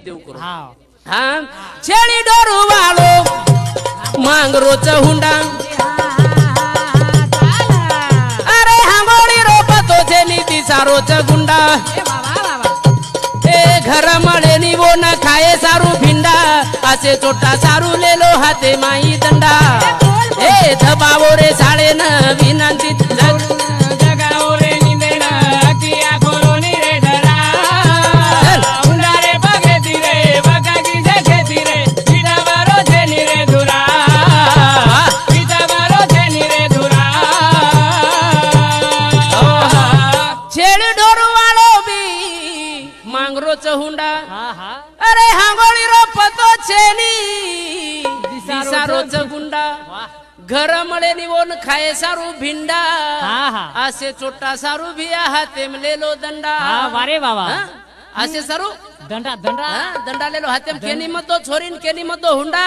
देव करो हाँ हाँ छेड़ी डोरू वालो मांगरो चहुंडा अरे हांगोळी रोपतो छे नीती सारो चगुंडा ए घर मळे नी वो न खाए सारू भिंडा असे छोटा सारू लेलो हाते माई दंडा ए दबावो रे साळे न विनंती जगाओ रे निंदेना किया खोलो नी रे धरा उंडारे बगे तिरे बगा की जगे तिरे बिना बारो छे नी रे धुरा बिना बारो छे नी रे धुरा छेड़ी डोरू वालो भी मांगरो चहुंडा अरे हांगोळी रोपतो छेनी दिसारो चगुंडा घर मळे निवोन खाए सारू भिंडा असे छोटा सारू भिया हाते लेलो दंडा वारे बाबा हाँ? असे सारू दंडा दंडा हाँ? दंडा लेलो हाते केनी मतो छोरीन केनी मतो हुंडा